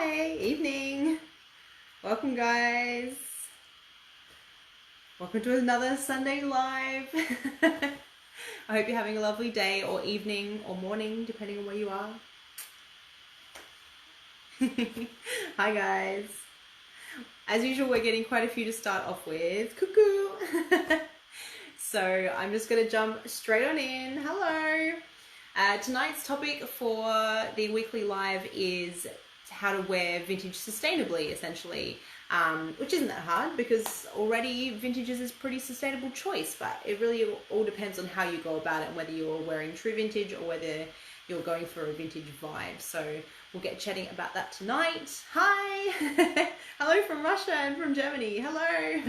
Hi, evening. Welcome, guys. Welcome to another Sunday Live. I hope you're having a lovely day or evening or morning, depending on where you are. Hi, guys. As usual, we're getting quite a few to start off with. Cuckoo. So I'm just going to jump straight on in. Hello. Tonight's topic for the weekly live is how to wear vintage sustainably, essentially, which isn't that hard because already vintages is a pretty sustainable choice, but it really all depends on how you go about it and whether you're wearing true vintage or whether you're going for a vintage vibe. So we'll get chatting about that tonight. Hi! Hello from Russia and from Germany. Hello!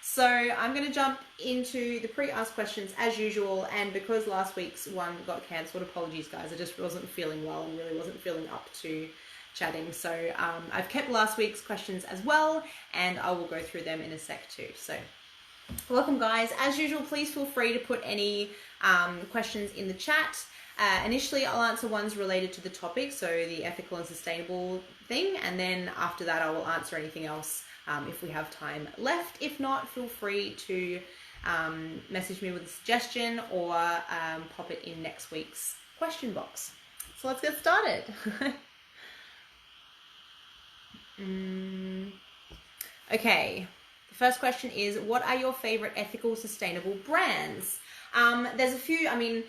So I'm going to jump into the pre-asked questions as usual, and because last week's one got cancelled, apologies guys, I just wasn't feeling well and really wasn't feeling up to chatting. So I've kept last week's questions as well, and I will go through them in a sec too. So welcome guys. As usual, please feel free to put any questions in the chat. Initially, I'll answer ones related to the topic, so the ethical and sustainable thing, and then after that I will answer anything else if we have time left. If not, feel free to message me with a suggestion or pop it in next week's question box. So let's get started. Okay, the first question is, what are your favorite ethical, sustainable brands? There's a few. I mean,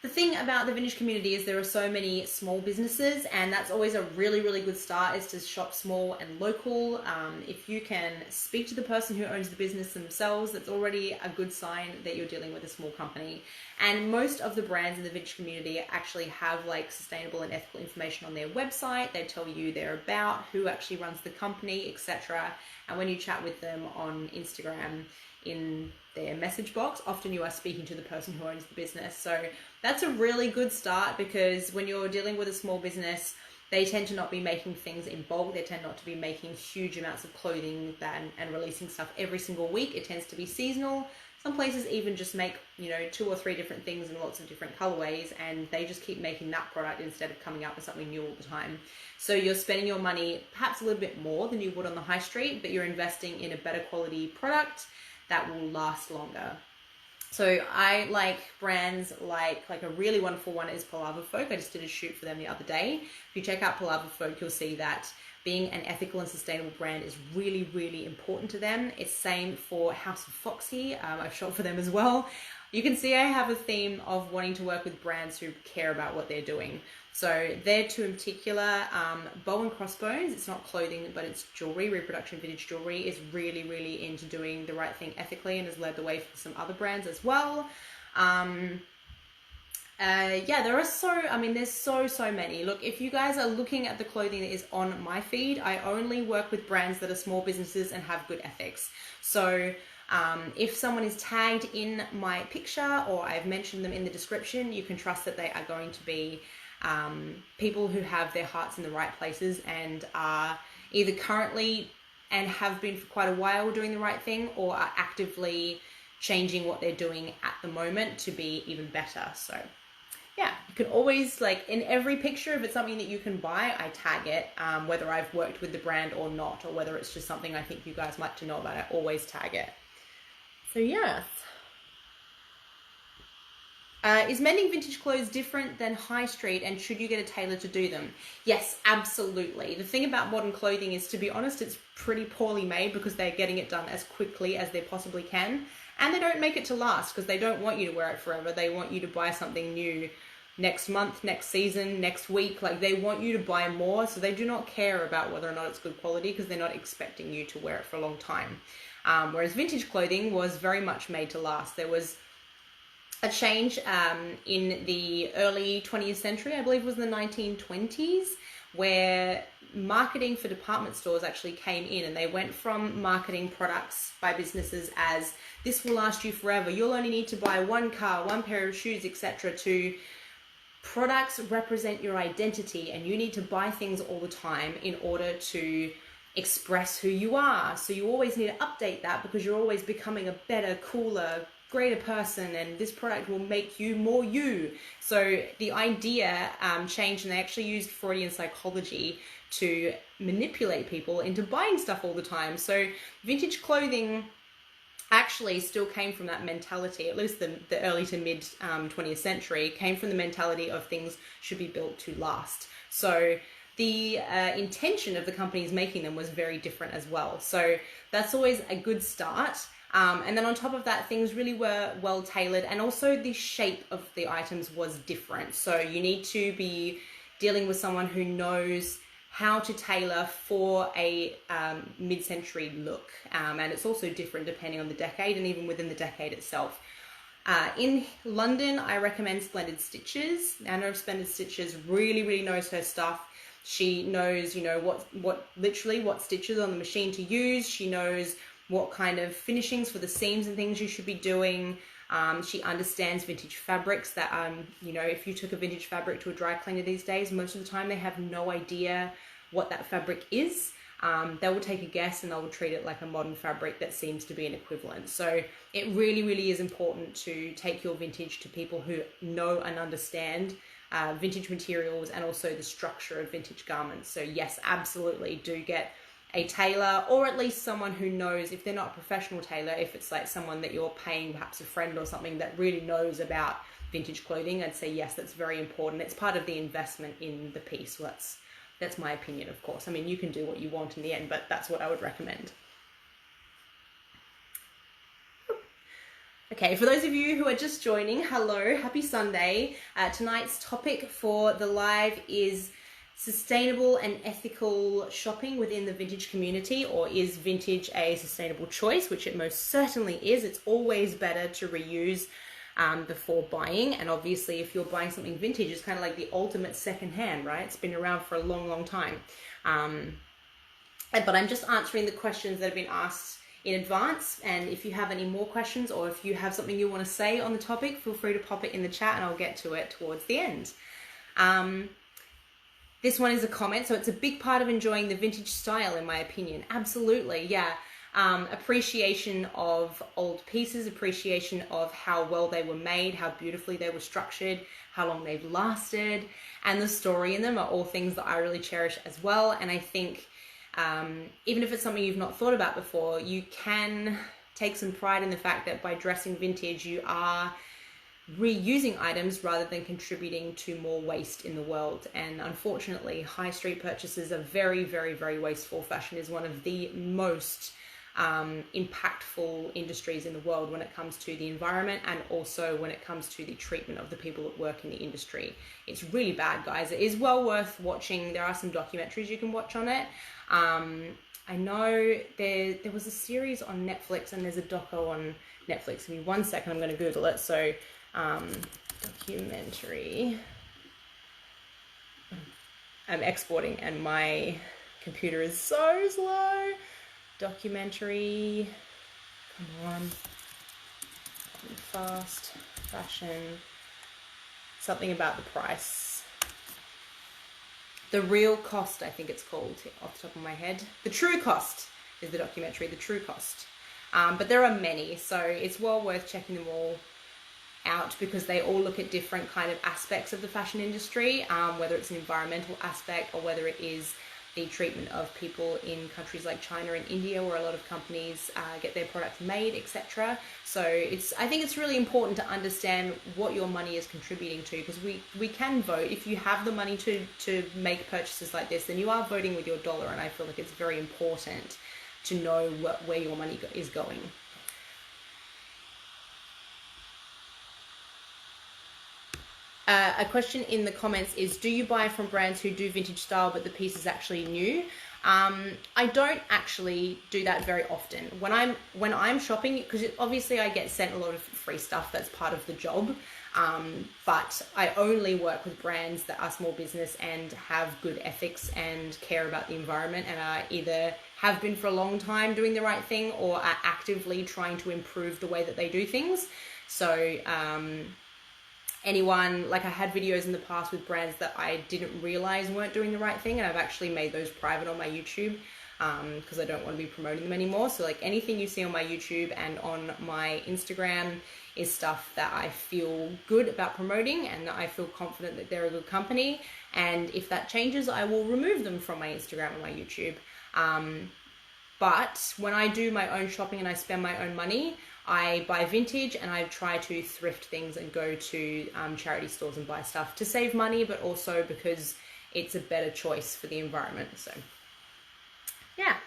the thing about the vintage community is there are so many small businesses, and that's always a really, really good start, is to shop small and local. If you can speak to the person who owns the business themselves, that's already a good sign that you're dealing with a small company. And most of the brands in the vintage community actually have like sustainable and ethical information on their website. They tell you they're about, who actually runs the company, etc. And when you chat with them on Instagram, in their message box, often you are speaking to the person who owns the business. So that's a really good start, because when you're dealing with a small business, they tend to not be making things in bulk. They tend not to be making huge amounts of clothing and releasing stuff every single week. It tends to be seasonal. Some places even just make, 2 or 3 different things in lots of different colorways, and they just keep making that product instead of coming up with something new all the time. So you're spending your money perhaps a little bit more than you would on the high street, but you're investing in a better quality product that will last longer. So I like brands like a really wonderful one is Palaver Folk. I just did a shoot for them the other day. If you check out Palaver Folk, you'll see that being an ethical and sustainable brand is really, really important to them. It's same for House of Foxy. I've shot for them as well. You can see I have a theme of wanting to work with brands who care about what they're doing. So they're two in particular. Bow and Crossbones, it's not clothing, but it's jewelry, reproduction vintage jewelry, is really, really into doing the right thing ethically and has led the way for some other brands as well. There are there's so many. Look, if you guys are looking at the clothing that is on my feed, I only work with brands that are small businesses and have good ethics. So if someone is tagged in my picture or I've mentioned them in the description, you can trust that they are going to be people who have their hearts in the right places and are either currently and have been for quite a while doing the right thing, or are actively changing what they're doing at the moment to be even better. So yeah, you can always, like, in every picture, if it's something that you can buy, I tag it, whether I've worked with the brand or not, or whether it's just something I think you guys like to know about, I always tag it. So yes. Is mending vintage clothes different than high street, and should you get a tailor to do them? Yes, absolutely. The thing about modern clothing is, to be honest, it's pretty poorly made because they're getting it done as quickly as they possibly can, and they don't make it to last because they don't want you to wear it forever. They want you to buy something new next month, next season, next week. Like, they want you to buy more, so they do not care about whether or not it's good quality because they're not expecting you to wear it for a long time. Whereas vintage clothing was very much made to last. There was a change in the early 20th century, I believe it was in the 1920s, where marketing for department stores actually came in, and they went from marketing products by businesses as, this will last you forever, you'll only need to buy one car, one pair of shoes, etc., to products represent your identity and you need to buy things all the time in order to express who you are. So you always need to update that because you're always becoming a better, cooler, greater person and this product will make you more you. So the idea changed, and they actually used Freudian psychology to manipulate people into buying stuff all the time. So vintage clothing actually still came from that mentality, at least the early to mid 20th century, came from the mentality of things should be built to last. So the intention of the companies making them was very different as well. So that's always a good start. And then on top of that, things really were well tailored, and also the shape of the items was different. So you need to be dealing with someone who knows how to tailor for a mid-century look. And it's also different depending on the decade and even within the decade itself. In London, I recommend Splendid Stitches. Anna of Splendid Stitches really knows her stuff. She knows, you know, what stitches on the machine to use. She knows what kind of finishings for the seams and things you should be doing. She understands vintage fabrics that, you know, if you took a vintage fabric to a dry cleaner these days, most of the time they have no idea what that fabric is. They will take a guess and they will treat it like a modern fabric that seems to be an equivalent. So it really is important to take your vintage to people who know and understand vintage materials and also the structure of vintage garments. So yes, absolutely do get a tailor, or at least someone who knows, if they're not a professional tailor, if it's like someone that you're paying, perhaps a friend or something that really knows about vintage clothing, I'd say yes, that's very important. It's part of the investment in the piece. Well, that's my opinion, of course. I mean, you can do what you want in the end, but that's what I would recommend. Okay, for those of you who are just joining, hello, happy Sunday. Tonight's topic for the live is sustainable and ethical shopping within the vintage community, or is vintage a sustainable choice, which it most certainly is. It's always better to reuse before buying, and obviously if you're buying something vintage, it's kind of like the ultimate secondhand, right? It's been around for a long time. But I'm just answering the questions that have been asked in advance, and if you have any more questions or if you have something you want to say on the topic, feel free to pop it in the chat and I'll get to it towards the end. This one is a comment, so it's a big part of enjoying the vintage style, in my opinion. Absolutely, yeah. Appreciation of old pieces, appreciation of how well they were made, how beautifully they were structured, how long they've lasted, and the story in them are all things that I really cherish as well. And I think even if it's something you've not thought about before, you can take some pride in the fact that by dressing vintage, you are reusing items rather than contributing to more waste in the world. And unfortunately, high street purchases are very wasteful. Fashion is one of the most impactful industries in the world when it comes to the environment, and also when it comes to the treatment of the people that work in the industry. It's really bad, guys. It is well worth watching. There are some documentaries you can watch on it. I know there was a series on Netflix, and there's a doco on Netflix. Give me 1 second, I'm going to Google it. So documentary. I'm exporting and my computer is so slow. Documentary, come on, fast fashion, something about the price. The Real Cost, I think it's called, off the top of my head. The True Cost is the documentary, The True Cost. But there are many, so it's well worth checking them all out, because they all look at different kind of aspects of the fashion industry, whether it's an environmental aspect or whether it is the treatment of people in countries like China and India, where a lot of companies get their products made, etc. So I think it's really important to understand what your money is contributing to, because we can vote. If you have the money to make purchases like this, then you are voting with your dollar, and I feel like it's very important to know where your money is going. A question in the comments is, do you buy from brands who do vintage style but the piece is actually new? I don't actually do that very often. When I'm shopping, because obviously I get sent a lot of free stuff, that's part of the job, but I only work with brands that are small business and have good ethics and care about the environment, and are either have been for a long time doing the right thing or are actively trying to improve the way that they do things. So anyone, like I had videos in the past with brands that I didn't realize weren't doing the right thing, and I've actually made those private on my YouTube because I don't want to be promoting them anymore. So like anything you see on my YouTube and on my Instagram is stuff that I feel good about promoting and that I feel confident that they're a good company. And if that changes, I will remove them from my Instagram and my YouTube. But when I do my own shopping and I spend my own money, I buy vintage and I try to thrift things and go to charity stores and buy stuff to save money, but also because it's a better choice for the environment. So yeah.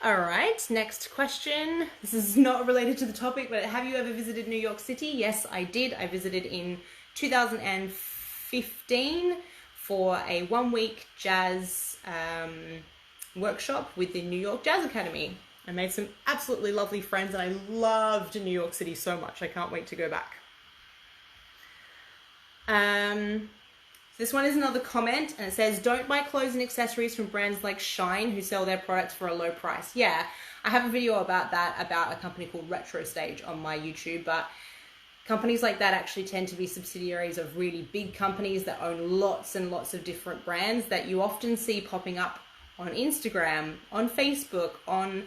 All right, next question. This is not related to the topic, but have you ever visited New York City? Yes, I did. I visited in 2015 for a 1-week jazz workshop with the New York Jazz Academy. I made some absolutely lovely friends and I loved New York City so much. I can't wait to go back. This one is another comment and it says, don't buy clothes and accessories from brands like Shine who sell their products for a low price. Yeah, I have a video about that, about a company called Retro Stage on my YouTube, but companies like that actually tend to be subsidiaries of really big companies that own lots and lots of different brands that you often see popping up on Instagram, on Facebook, on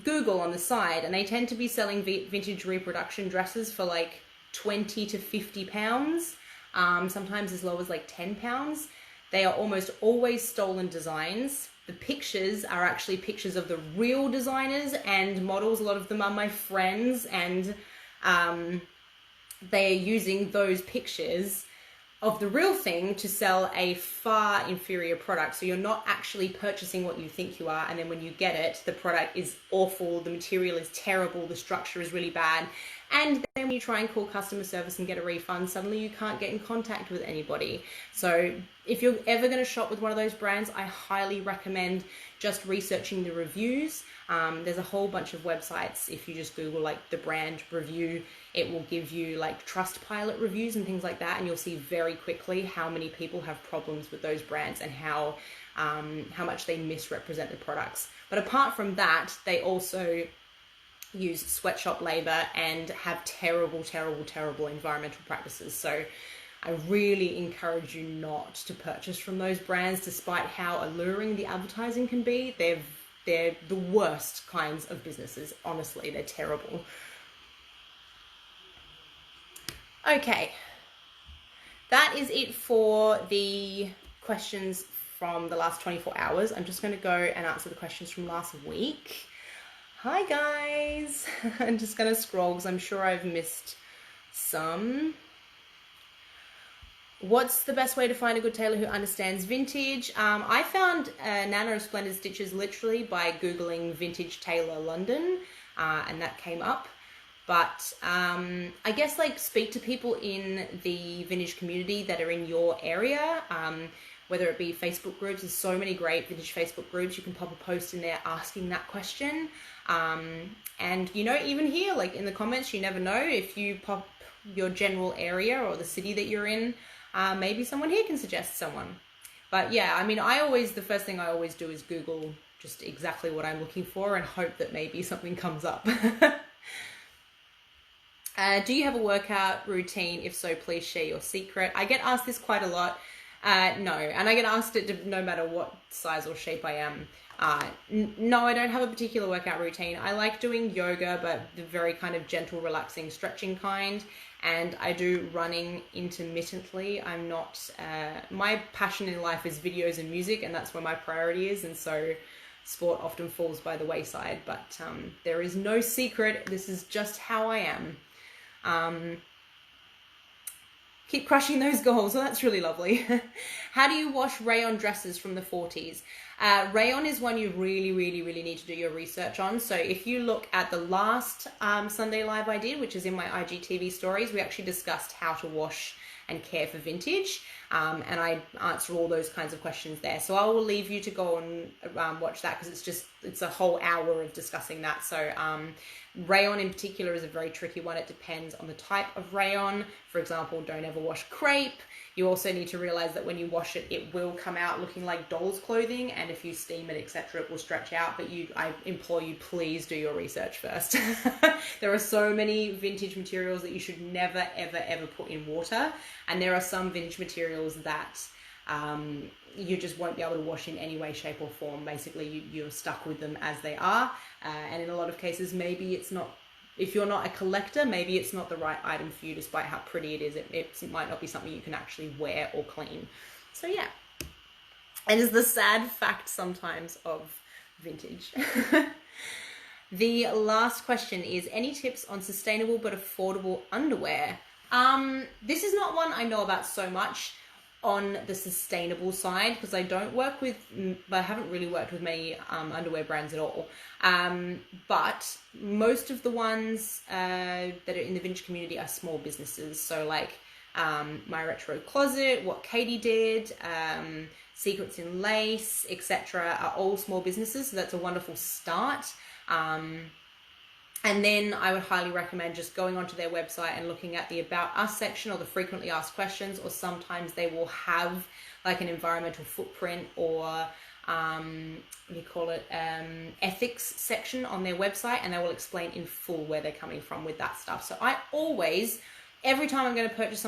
Google on the side, and they tend to be selling vintage reproduction dresses for like 20 to 50 pounds, sometimes as low as like 10 pounds. They are almost always stolen designs. The pictures are actually pictures of the real designers and models. A lot of them are my friends, and they are using those pictures of the real thing to sell a far inferior product. So you're not actually purchasing what you think you are, and then when you get it, the product is awful, the material is terrible, the structure is really bad, and then when you try and call customer service and get a refund, suddenly you can't get in contact with anybody. So if you're ever going to shop with one of those brands, I highly recommend just researching the reviews. There's a whole bunch of websites. If you just Google like the brand review, it will give you like Trustpilot reviews and things like that, and you'll see very quickly how many people have problems with those brands and how much they misrepresent the products. But apart from that, they also use sweatshop labor and have terrible, terrible, terrible environmental practices. So I really encourage you not to purchase from those brands, despite how alluring the advertising can be. They're the worst kinds of businesses. Honestly, they're terrible. Okay, that is it for the questions from the last 24 hours. I'm just going to go and answer the questions from last week. Hi guys. I'm just going to scroll because I'm sure I've missed some. What's the best way to find a good tailor who understands vintage? I found Nano Splendid Stitches literally by Googling Vintage Tailor London, and that came up. But I guess like speak to people in the vintage community that are in your area, whether it be Facebook groups. There's so many great vintage Facebook groups. You can pop a post in there asking that question. And you know, even here, like in the comments, you never know if you pop your general area or the city that you're in, maybe someone here can suggest someone. But yeah, I mean, the first thing I always do is Google just exactly what I'm looking for and hope that maybe something comes up. Do you have a workout routine? If so, please share your secret. I get asked this quite a lot. No, and I get asked it no matter what size or shape I am. No, I don't have a particular workout routine. I like doing yoga, but the very kind of gentle, relaxing, stretching kind. And I do running intermittently. I'm not, my passion in life is videos and music, and that's where my priority is. And so sport often falls by the wayside, but there is no secret. This is just how I am. Keep crushing those goals. Well, that's really lovely. How do you wash rayon dresses from the 40s? Rayon is one you really, really, really need to do your research on. So if you look at the last Sunday Live I did, which is in my IGTV stories, we actually discussed how to wash and care for vintage. and I answer all those kinds of questions there. So I will leave you to go and watch that, because it's a whole hour of discussing that. So rayon in particular is a very tricky one. It depends on the type of rayon. For example, don't ever wash crepe. You also need to realize that when you wash it, it will come out looking like doll's clothing, and if you steam it, etc., it will stretch out. But I implore you, please do your research first. There are so many vintage materials that you should never, ever, ever put in water, and there are some vintage materials that you just won't be able to wash in any way, shape, or form. Basically, you're stuck with them as they are, and in a lot of cases, maybe it's not. If you're not a collector, maybe it's not the right item for you, despite how pretty it is. It might not be something you can actually wear or clean. So yeah, it is the sad fact sometimes of vintage. The last question is, any tips on sustainable but affordable underwear? This is not one I know about so much on the sustainable side, because I haven't really worked with many underwear brands at all. But most of the ones that are in the vintage community are small businesses. So like My Retro Closet, What Katie Did, Secrets in Lace, etc. are all small businesses. So that's a wonderful start. And then I would highly recommend just going onto their website and looking at the About Us section or the frequently asked questions, or sometimes they will have like an environmental footprint or ethics section on their website, and they will explain in full where they're coming from with that stuff. So I always, every time I'm going to purchase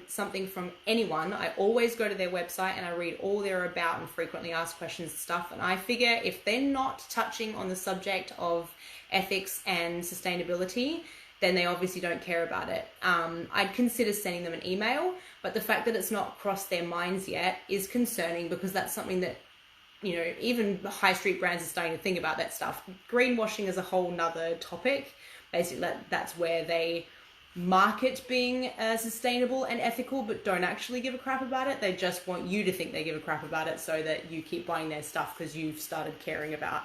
something from anyone, I always go to their website and I read all their about and frequently asked questions and stuff. And I figure if they're not touching on the subject of ethics and sustainability, then they obviously don't care about it. I'd consider sending them an email, but the fact that it's not crossed their minds yet is concerning, because that's something that, you know, even high street brands are starting to think about that stuff. Greenwashing is a whole nother topic. Basically, that's where they market being sustainable and ethical, but don't actually give a crap about it. They just want you to think they give a crap about it so that you keep buying their stuff because you've started caring about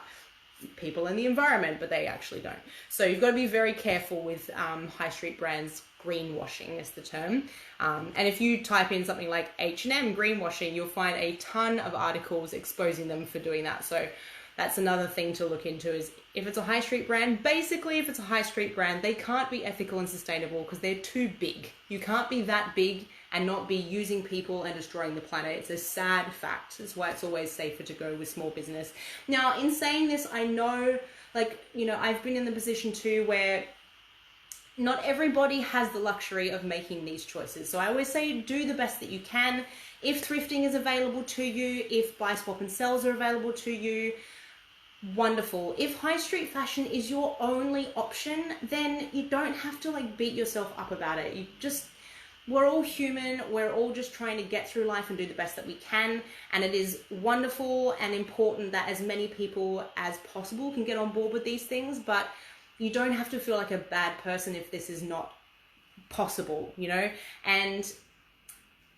people and the environment, but they actually don't. So you've got to be very careful with high street brands. Greenwashing is the term. And if you type in something like H&M greenwashing, you'll find a ton of articles exposing them for doing that. So that's another thing to look into, is if it's a high street brand, basically if it's a high street brand, they can't be ethical and sustainable because they're too big. You can't be that big and not be using people and destroying the planet. It's a sad fact. That's why it's always safer to go with small business. Now, in saying this, I know, like, you know, I've been in the position too where not everybody has the luxury of making these choices. So I always say, do the best that you can. If thrifting is available to you, if buy, swap and sells are available to you, wonderful. If high street fashion is your only option, then you don't have to like beat yourself up about it. We're all human. We're all just trying to get through life and do the best that we can. And it is wonderful and important that as many people as possible can get on board with these things, but you don't have to feel like a bad person if this is not possible, you know? And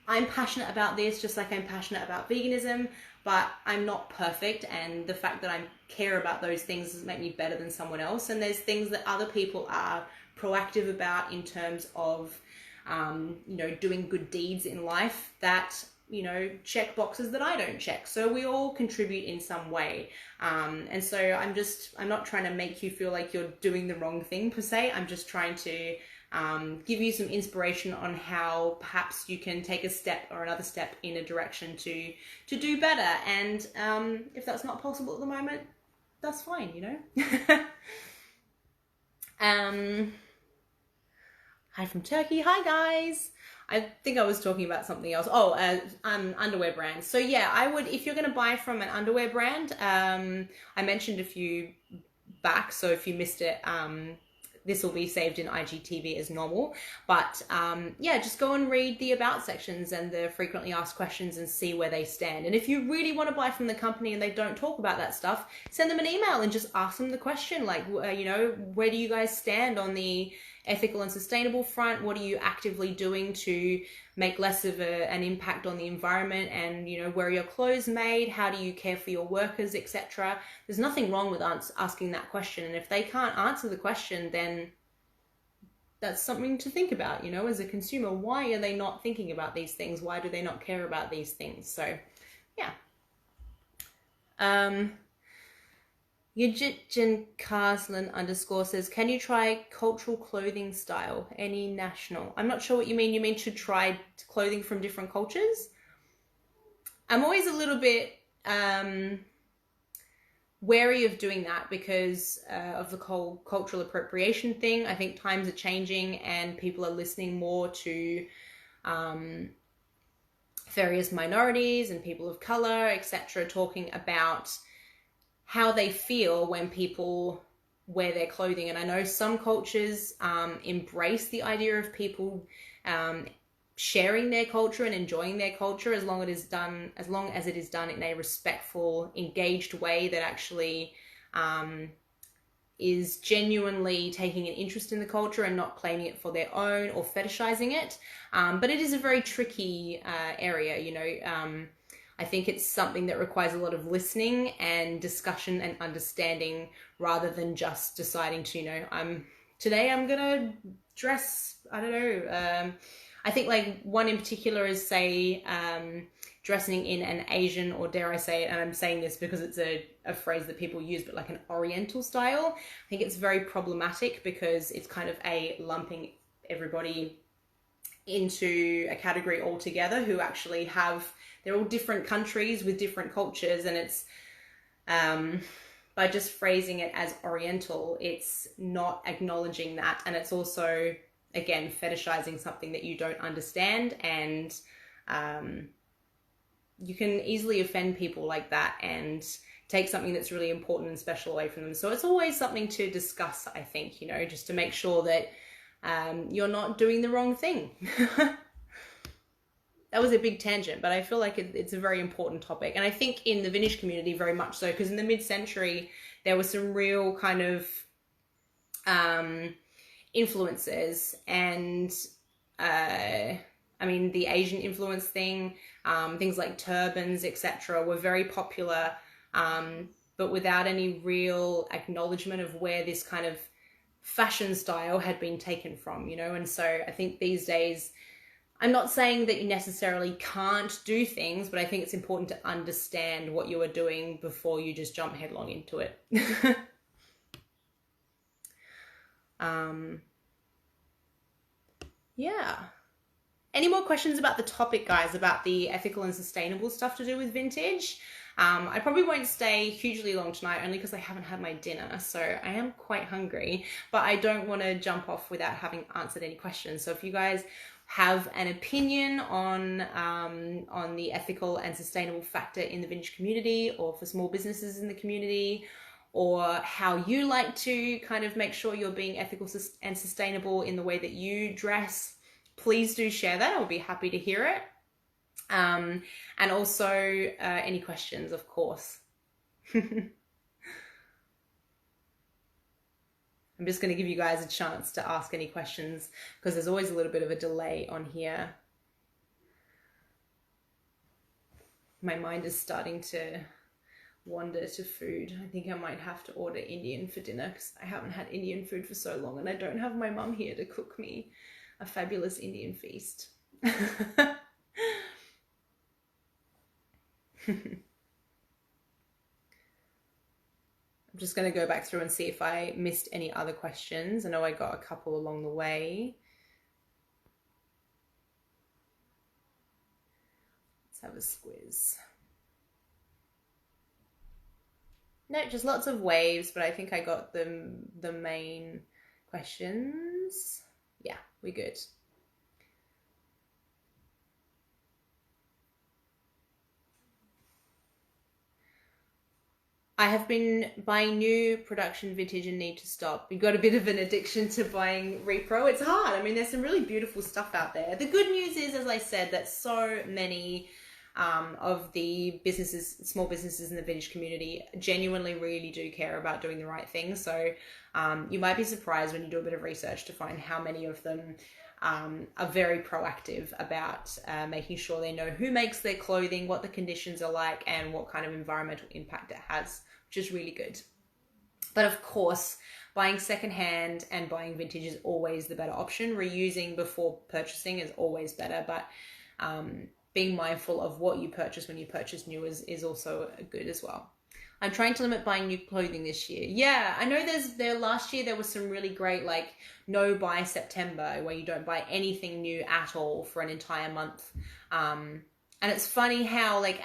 I'm passionate about this, just like I'm passionate about veganism, but I'm not perfect. And the fact that I care about those things doesn't make me better than someone else. And there's things that other people are proactive about in terms of, you know, doing good deeds in life that, you know, check boxes that I don't check. So we all contribute in some way. And so I'm not trying to make you feel like you're doing the wrong thing per se. I'm just trying to give you some inspiration on how perhaps you can take a step or another step in a direction to do better. And if that's not possible at the moment, that's fine, you know? Hi from Turkey. Hi guys. I think I was talking about something else. Oh, underwear brands. So yeah, I would, if you're going to buy from an underwear brand, I mentioned a few back, so if you missed it, this will be saved in IGTV as normal. But yeah, just go and read the about sections and the frequently asked questions and see where they stand. And if you really want to buy from the company and they don't talk about that stuff, send them an email and just ask them the question, like, you know, where do you guys stand on the ethical and sustainable front? What are you actively doing to make less of an impact on the environment? And, you know, where are your clothes made? How do you care for your workers, etc.? There's nothing wrong with asking that question. And if they can't answer the question, then that's something to think about, you know, as a consumer. Why are they not thinking about these things? Why do they not care about these things? So, yeah. Yujitjin Carslan _ says, can you try cultural clothing style? Any national? I'm not sure what you mean. You mean to try clothing from different cultures? I'm always a little bit wary of doing that because of the whole cultural appropriation thing. I think times are changing and people are listening more to various minorities and people of color, etc., talking about how they feel when people wear their clothing. And I know some cultures embrace the idea of people sharing their culture and enjoying their culture as long as it is done in a respectful, engaged way that actually is genuinely taking an interest in the culture and not claiming it for their own or fetishizing it. But it is a very tricky area, you know. I think it's something that requires a lot of listening and discussion and understanding rather than just deciding to, you know, today I'm gonna dress, I don't know, I think like one in particular is, say, dressing in an Asian, or dare I say it, and I'm saying this because it's a phrase that people use, but like an Oriental style. I think it's very problematic because it's kind of lumping everybody into a category altogether who actually they're all different countries with different cultures, and it's by just phrasing it as Oriental, it's not acknowledging that, and it's also, again, fetishizing something that you don't understand, and you can easily offend people like that and take something that's really important and special away from them. So it's always something to discuss, I think, you know, just to make sure that you're not doing the wrong thing. That was a big tangent, but I feel like it's a very important topic. And I think in the vintage community, very much so, because in the mid-century, there was some real kind of influences, and I mean, the Asian influence thing, things like turbans, etc., were very popular, but without any real acknowledgement of where this kind of fashion style had been taken from, you know. And so I think these days, I'm not saying that you necessarily can't do things, but I think it's important to understand what you are doing before you just jump headlong into it. Yeah. Any more questions about the topic, guys, about the ethical and sustainable stuff to do with vintage? I probably won't stay hugely long tonight, only because I haven't had my dinner, so I am quite hungry, but I don't want to jump off without having answered any questions. So if you guys have an opinion on the ethical and sustainable factor in the vintage community, or for small businesses in the community, or how you like to kind of make sure you're being ethical and sustainable in the way that you dress, please do share that. I'll be happy to hear it. And also any questions, of course. I'm just going to give you guys a chance to ask any questions because there's always a little bit of a delay on here. My mind is starting to wander to food. I think I might have to order Indian for dinner because I haven't had Indian food for so long, and I don't have my mum here to cook me a fabulous Indian feast. I'm just going to go back through and see if I missed any other questions. I know I got a couple along the way. Let's have a squiz. No, just lots of waves, but I think I got the main questions. Yeah, we're good. I have been buying new production vintage and need to stop. We've got a bit of an addiction to buying repro. It's hard. I mean, there's some really beautiful stuff out there. The good news is, as I said, that so many of the small businesses in the vintage community genuinely really do care about doing the right thing. So you might be surprised when you do a bit of research to find how many of them are very proactive about making sure they know who makes their clothing, what the conditions are like, and what kind of environmental impact it has, which is really good. But of course, buying secondhand and buying vintage is always the better option. Reusing before purchasing is always better, but being mindful of what you purchase when you purchase new is also good as well. I'm trying to limit buying new clothing this year. Yeah, I know last year there was some really great like no buy September where you don't buy anything new at all for an entire month. And it's funny how like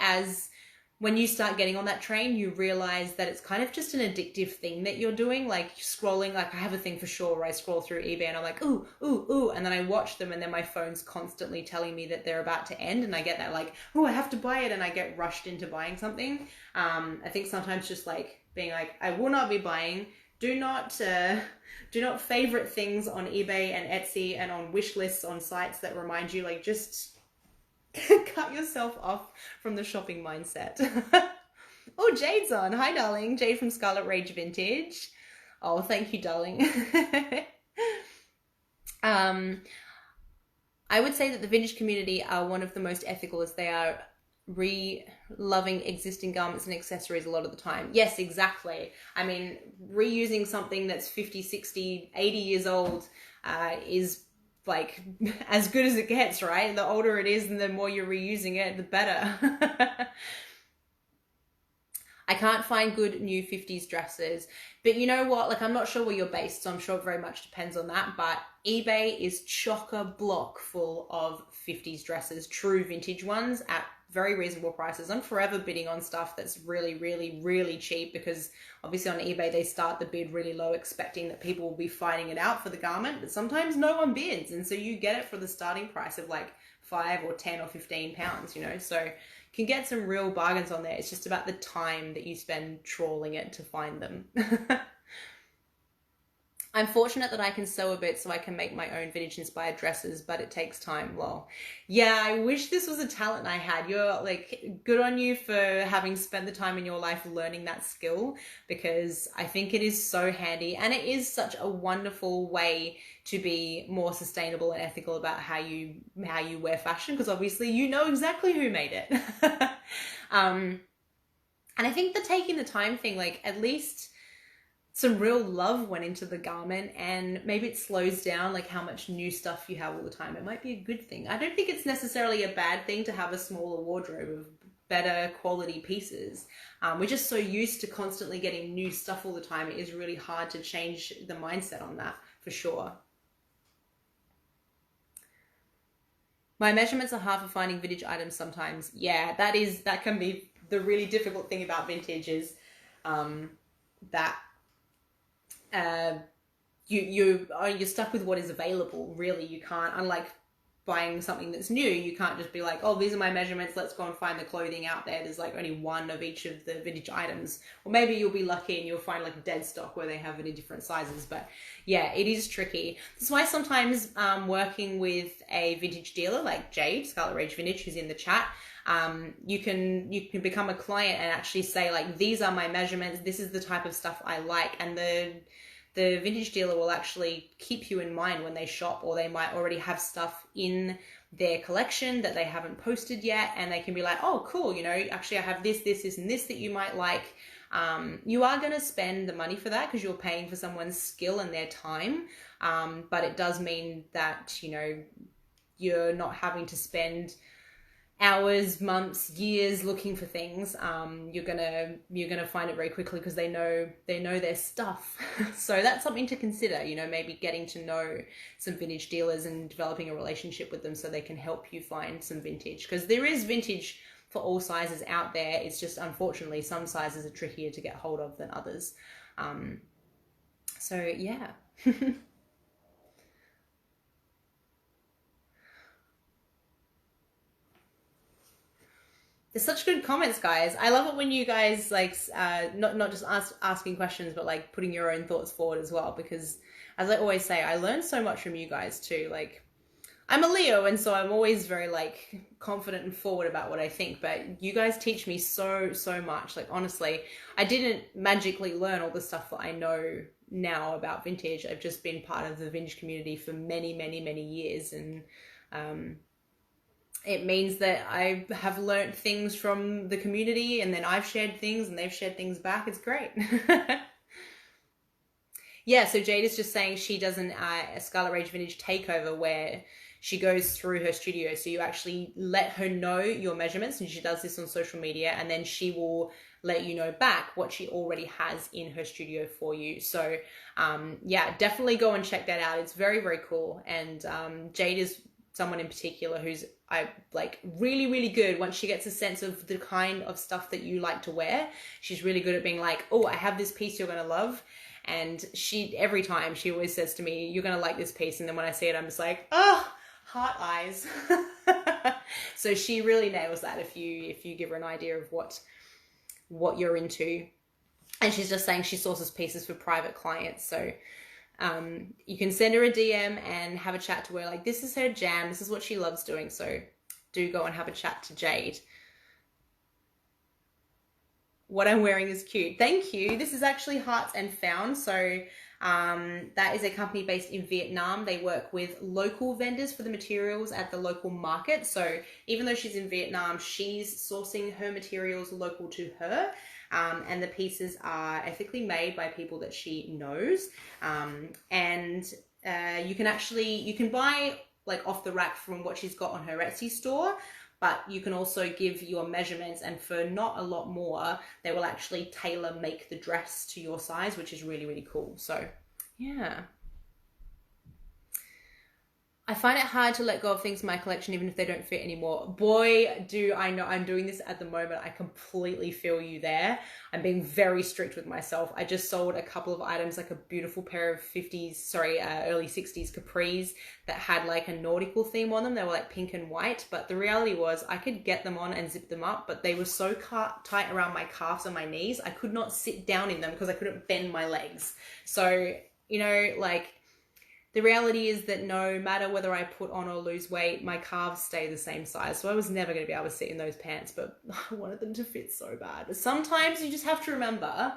when you start getting on that train, you realize that it's kind of just an addictive thing that you're doing, like scrolling. Like I have a thing for sure where I scroll through eBay and I'm like, ooh, ooh, ooh. And then I watch them and then my phone's constantly telling me that they're about to end. And I get that like, oh, I have to buy it. And I get rushed into buying something. I think sometimes just like being like, I will not be buying. Do not favorite things on eBay and Etsy and on wish lists on sites that remind you, like just cut yourself off from the shopping mindset. Oh, Jade's on. Hi, darling. Jade from Scarlet Rage Vintage. Oh, thank you, darling. I would say that the vintage community are one of the most ethical as they are loving existing garments and accessories a lot of the time. Yes, exactly. I mean, reusing something that's 50, 60, 80 years old is like as good as it gets, right? The older it is and the more you're reusing it, the better. I can't find good new 50s dresses, but you know what? Like, I'm not sure where you're based, so I'm sure it very much depends on that, but eBay is chock-a-block full of 50s dresses, true vintage ones at very reasonable prices. I'm forever bidding on stuff that's really, really, really cheap because obviously on eBay, they start the bid really low, expecting that people will be fighting it out for the garment, but sometimes no one bids. And so you get it for the starting price of like 5 or 10 or 15 pounds, you know, so you can get some real bargains on there. It's just about the time that you spend trawling it to find them. I'm fortunate that I can sew a bit so I can make my own vintage inspired dresses, but it takes time. Lol. Yeah, I wish this was a talent I had. You're like, good on you for having spent the time in your life learning that skill, because I think it is so handy and it is such a wonderful way to be more sustainable and ethical about how you wear fashion, because obviously you know exactly who made it. And I think the taking the time thing, like at least some real love went into the garment, and maybe it slows down like how much new stuff you have all the time. It might be a good thing. I don't think it's necessarily a bad thing to have a smaller wardrobe of better quality pieces. We're just so used to constantly getting new stuff all the time. It is really hard to change the mindset on that, for sure. My measurements are hard for finding vintage items sometimes. Yeah, that can be the really difficult thing about vintage is that you're stuck with what is available. Really, you can't, unlike buying something that's new, you can't just be like, oh, these are my measurements, let's go and find the clothing out there. There's like only one of each of the vintage items, or maybe you'll be lucky and you'll find like a dead stock where they have it in different sizes. But yeah, it is tricky. That's why sometimes working with a vintage dealer like Jade, Scarlet Rage Vintage, who's in the chat, you can become a client and actually say like, these are my measurements, this is the type of stuff I like, and the vintage dealer will actually keep you in mind when they shop, or they might already have stuff in their collection that they haven't posted yet, and they can be like, oh cool, you know, actually I have this and this that you might like. You are going to spend the money for that because you're paying for someone's skill and their time, but it does mean that, you know, you're not having to spend hours, months, years looking for things. You're gonna find it very quickly because they know their stuff. So that's something to consider, you know, maybe getting to know some vintage dealers and developing a relationship with them so they can help you find some vintage, because there is vintage for all sizes out there. It's just, unfortunately, some sizes are trickier to get hold of than others. So yeah. There's such good comments, guys. I love it when you guys like not just asking questions, but like putting your own thoughts forward as well. Because as I always say, I learn so much from you guys too. Like, I'm a Leo, and so I'm always very like confident and forward about what I think. But you guys teach me so much. Like, honestly, I didn't magically learn all the stuff that I know now about vintage. I've just been part of the vintage community for many years, and it means that I have learnt things from the community, and then I've shared things and they've shared things back. It's great. Yeah, so Jade is just saying she does a Scarlet Rage Vintage takeover where she goes through her studio. So you actually let her know your measurements, and she does this on social media, and then she will let you know back what she already has in her studio for you. So yeah, definitely go and check that out. It's very, very cool. And Jade is someone in particular who's really, really good once she gets a sense of the kind of stuff that you like to wear. She's really good at being like, oh, I have this piece you're going to love. And every time she always says to me, you're going to like this piece. And then when I see it, I'm just like, oh, heart eyes. So she really nails that if you give her an idea of what you're into. And she's just saying she sources pieces for private clients. So you can send her a DM and have a chat to her. Like, this is her jam. This is what she loves doing. So do go and have a chat to Jade. What I'm wearing is cute. Thank you. This is actually Hearts and Found. So that is a company based in Vietnam. They work with local vendors for the materials at the local market. So even though she's in Vietnam, she's sourcing her materials local to her. And the pieces are ethically made by people that she knows. And you can buy like off the rack from what she's got on her Etsy store, but you can also give your measurements, and for not a lot more, they will actually tailor make the dress to your size, which is really, really cool. So yeah. I find it hard to let go of things in my collection, even if they don't fit anymore. Boy, do I know. I'm doing this at the moment. I completely feel you there. I'm being very strict with myself. I just sold a couple of items, like a beautiful pair of early 60s capris that had like a nautical theme on them. They were like pink and white, but the reality was I could get them on and zip them up, but they were so tight around my calves and my knees, I could not sit down in them because I couldn't bend my legs. So, you know, like, the reality is that no matter whether I put on or lose weight, my calves stay the same size. So I was never going to be able to sit in those pants, but I wanted them to fit so bad. But sometimes you just have to remember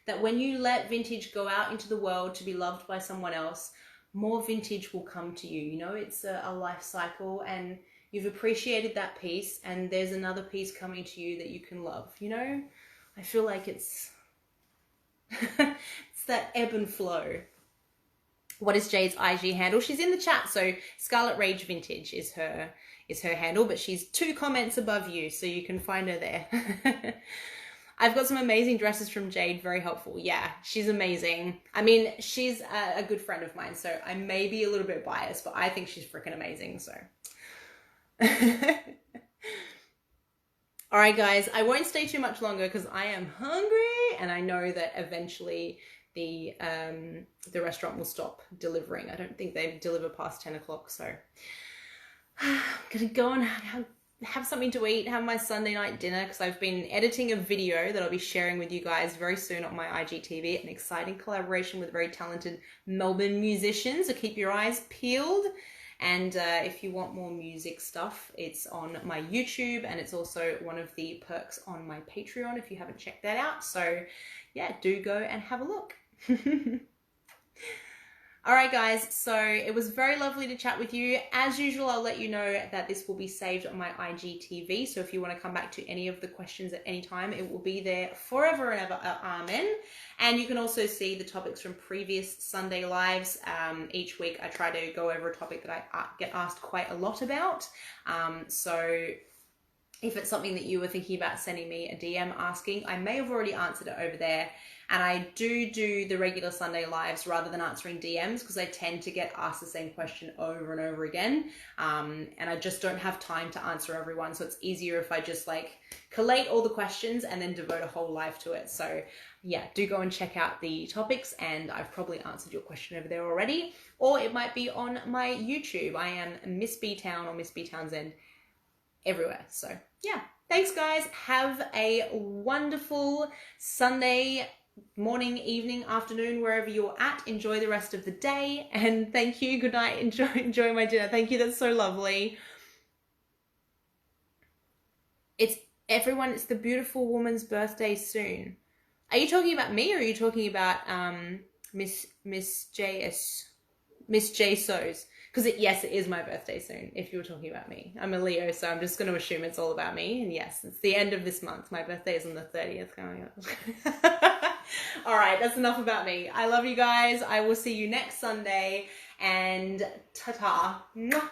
that when you let vintage go out into the world to be loved by someone else, more vintage will come to you. You know, it's a life cycle, and you've appreciated that piece, and there's another piece coming to you that you can love. You know, I feel like it's it's that ebb and flow. What is Jade's IG handle? She's in the chat. So Scarlet Rage Vintage is her handle, but she's 2 comments above you, so you can find her there. I've got some amazing dresses from Jade. Very helpful. Yeah, she's amazing. I mean, she's a good friend of mine, so I may be a little bit biased, but I think she's freaking amazing. So. All right, guys, I won't stay too much longer because I am hungry, and I know that eventually the restaurant will stop delivering. I don't think they deliver past 10 o'clock, so I'm gonna go and have something to eat, have my Sunday night dinner, because I've been editing a video that I'll be sharing with you guys very soon on my IGTV, an exciting collaboration with very talented Melbourne musicians, so keep your eyes peeled. And if you want more music stuff, it's on my YouTube, and it's also one of the perks on my Patreon if you haven't checked that out. So yeah, do go and have a look. All right, guys, so it was very lovely to chat with you. As usual, I'll let you know that this will be saved on my IGTV. So if you want to come back to any of the questions at any time, it will be there forever and ever. Amen. And you can also see the topics from previous Sunday lives. Each week I try to go over a topic that I get asked quite a lot about. So if it's something that you were thinking about sending me a DM asking, I may have already answered it over there. And I do the regular Sunday lives rather than answering DMs because I tend to get asked the same question over and over again. And I just don't have time to answer everyone. So it's easier if I just like collate all the questions and then devote a whole live to it. So yeah, do go and check out the topics, and I've probably answered your question over there already. Or it might be on my YouTube. I am Miss B Town or Miss B Townsend everywhere. So yeah, thanks guys. Have a wonderful Sunday morning, evening, afternoon, wherever you're at. Enjoy the rest of the day, and thank you. Good night. Enjoy my dinner. Thank you. That's so lovely. It's the beautiful woman's birthday soon. Are you talking about me, or are you talking about Miss J So's? Because yes, it is my birthday soon, if you were talking about me. I'm a Leo, so I'm just going to assume it's all about me. And yes, it's the end of this month. My birthday is on the 30th coming up. All right, that's enough about me. I love you guys. I will see you next Sunday. And ta-ta. Mwah.